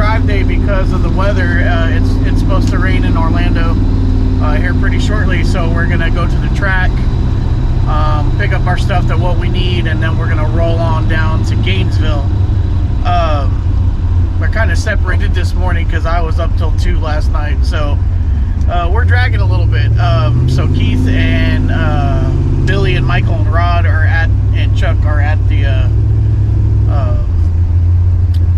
drive day because of the weather. It's supposed to rain in Orlando here pretty shortly, so we're gonna go to the track, pick up our stuff that what we need, and then we're gonna roll on down to Gainesville. We're kind of separated this morning because I was up till 2 last night, so we're dragging a little bit. So Keith and Billy and Michael and Rod are at, and Chuck are at the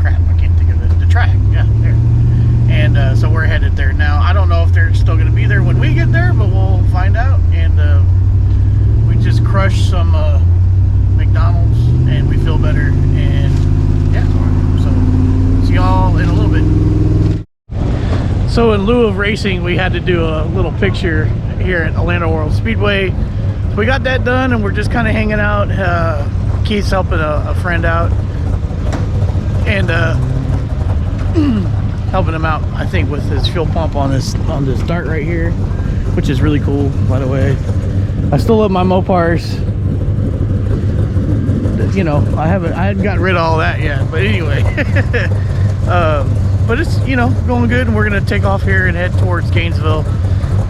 crap, I can't think of it, the track, yeah, there. And so we're headed there now. I don't know if they're still going to be there when we get there, but we'll find out. And we just crushed some McDonald's and we feel better, and yeah, so see y'all in a little bit. So in lieu of racing, we had to do a little picture here at Atlanta World Speedway. So we got that done, and we're just kind of hanging out. Keith's helping a friend out, and helping him out, I think, with his fuel pump on this dart right here, which is really cool, by the way. I still love my Mopars. You know, I hadn't gotten rid of all that yet, but anyway. But it's, you know, going good, and we're gonna take off here and head towards Gainesville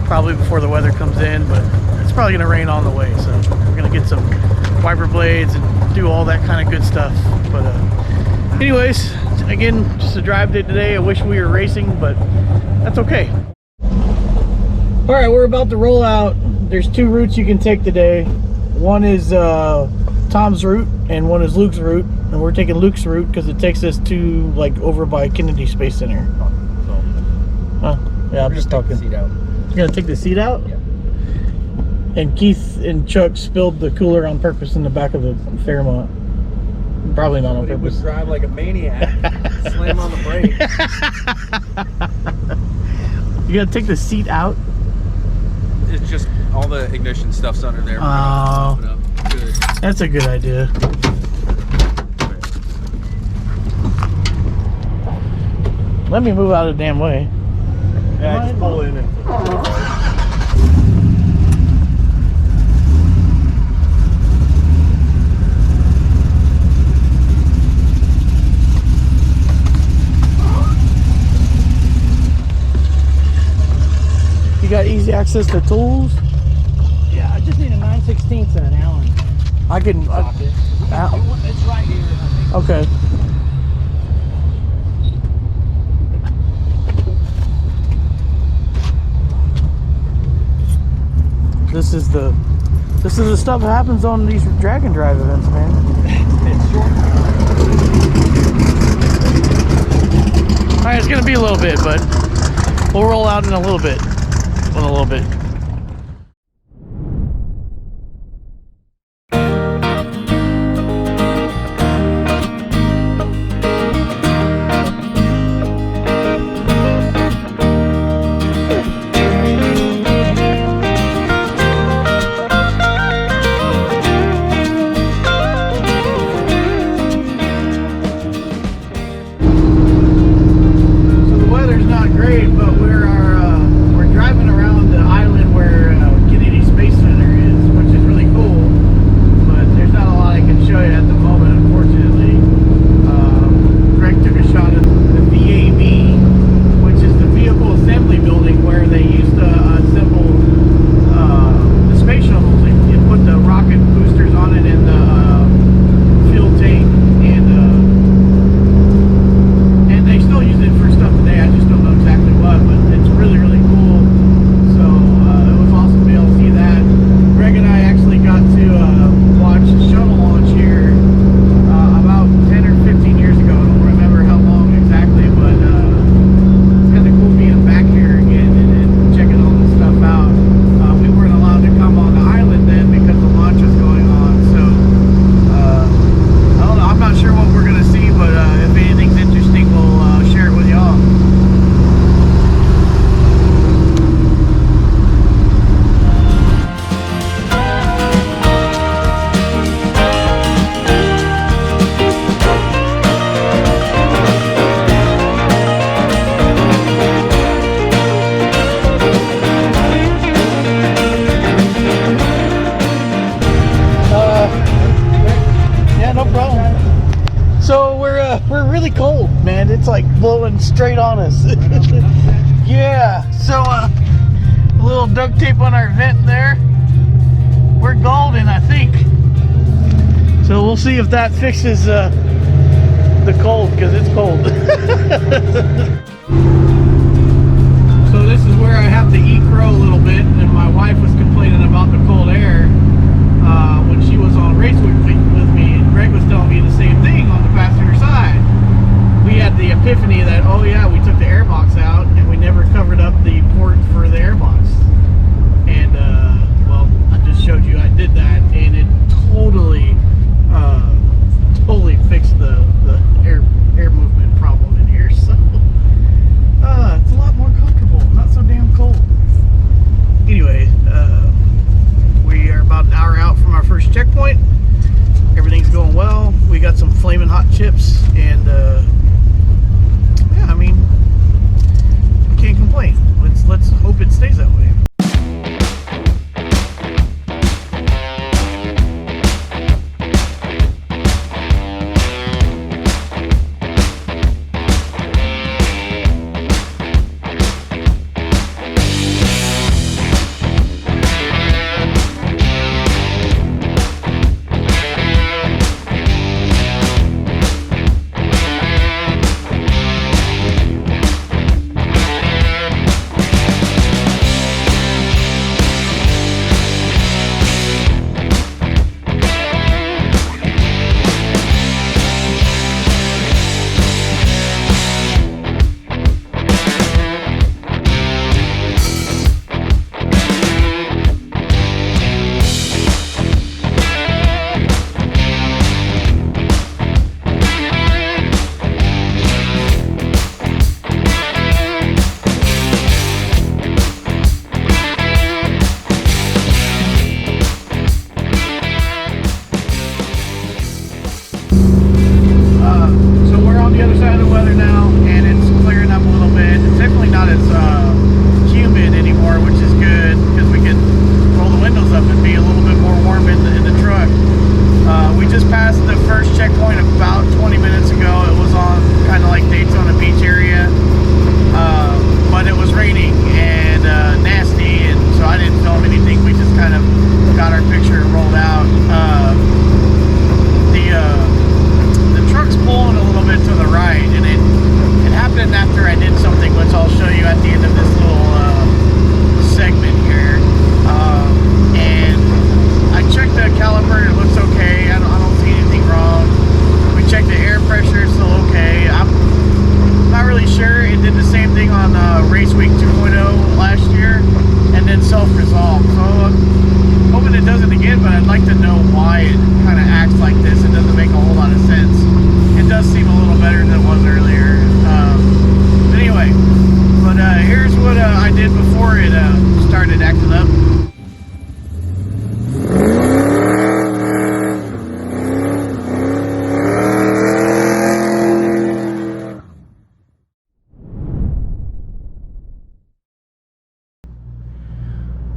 probably before the weather comes in, but it's probably gonna rain on the way, so we're gonna get some wiper blades and do all that kind of good stuff. But anyways, again, just a drive day today. I wish we were racing, but that's okay. All right, we're about to roll out. There's 2 routes you can take today. One is Tom's route and one is Luke's route, and we're taking Luke's route because it takes us to like over by Kennedy Space Center. Huh? Yeah, I'm just talking. You're gonna take the seat out? Yeah. And Keith and Chuck spilled the cooler on purpose in the back of the Fairmont. Probably not on purpose. He would drive like a maniac. Slam on the brake. You gotta take the seat out? It's just all the ignition stuff's under there. Oh, good. That's a good idea. Let me move out of the damn way. Yeah, just pull in and... You got easy access to tools? Yeah, I just need a 9/16 and an Allen. I can... It's right here, I think. Okay. This is the stuff that happens on these drag and drive events, man. It's short. All right, it's gonna be a little bit, but we'll roll out in a little bit. In a little bit. So the weather's not great, but we're driving around the island straight on us. Yeah, so a little duct tape on our vent there. We're golden, I think. So we'll see if that fixes the cold, because it's cold. So this is where I have to eat crow a little bit, and my wife was complaining about the cold air when she was on race week with me, and Greg was telling me the same thing on the passenger side. We had the epiphany that, oh yeah, we took the air box out and we never covered up the port for the air box. And well, I just showed you I did that, and it totally fixed the air movement problem in here. So it's a lot more comfortable, not so damn cold. Anyway, we are about an hour out from our first checkpoint. Everything's going well. We got some flaming hot chips, and yeah, I mean, can't complain. Let's hope it stays that way.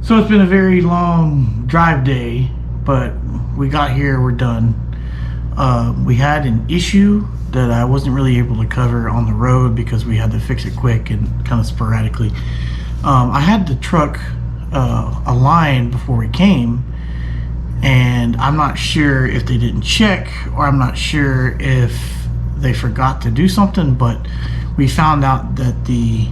So it's been a very long drive day, but we got here, we're done. We had an issue that I wasn't really able to cover on the road because we had to fix it quick and kind of sporadically. I had the truck aligned before we came, and I'm not sure if they didn't check, or I'm not sure if they forgot to do something, but we found out that the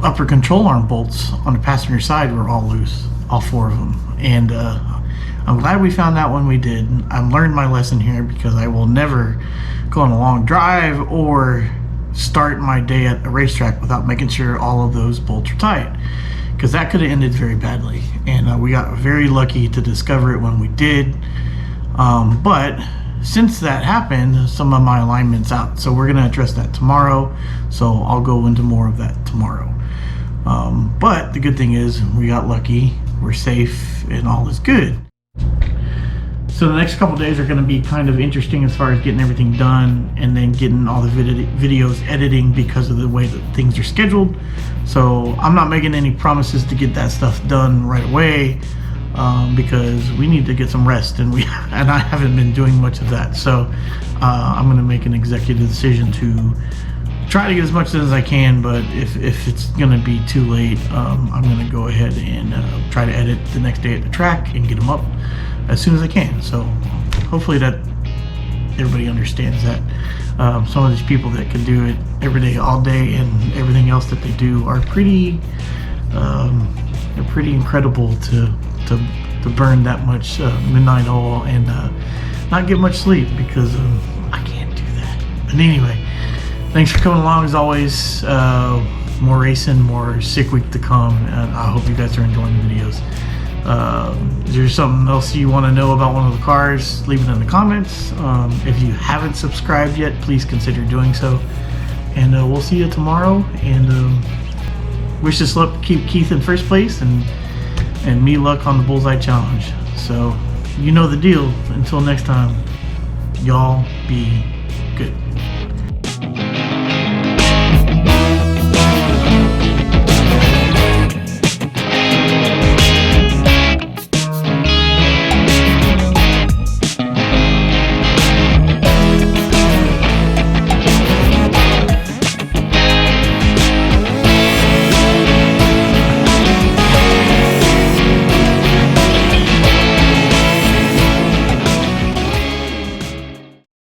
upper control arm bolts on the passenger side were all loose, all four of them. And I'm glad we found out when we did. I've learned my lesson here, because I will never go on a long drive or start my day at a racetrack without making sure all of those bolts are tight, because that could have ended very badly. And we got very lucky to discover it when we did. But since that happened, some of my alignment's out, so we're going to address that tomorrow. So I'll go into more of that tomorrow. But the good thing is we got lucky, we're safe, and all is good. So the next couple days are going to be kind of interesting as far as getting everything done, and then getting all the videos editing because of the way that things are scheduled. So I'm not making any promises to get that stuff done right away, because we need to get some rest, and I haven't been doing much of that. So I'm going to make an executive decision to try to get as much as I can, but if it's going to be too late, I'm going to go ahead and try to edit the next day at the track and get them up as soon as I can. So hopefully that everybody understands that. Some of these people that can do it every day, all day, and everything else that they do are pretty they're pretty incredible to burn that much midnight oil and not get much sleep, because I can't do that. But anyway, thanks for coming along as always. More racing, more sick week to come, and I hope you guys are enjoying the videos. Is there something else you want to know about one of the cars? Leave it in the comments. If you haven't subscribed yet, please consider doing so. And we'll see you tomorrow. And wish us luck to keep Keith in first place, and me luck on the Bullseye Challenge. So you know the deal. Until next time, y'all be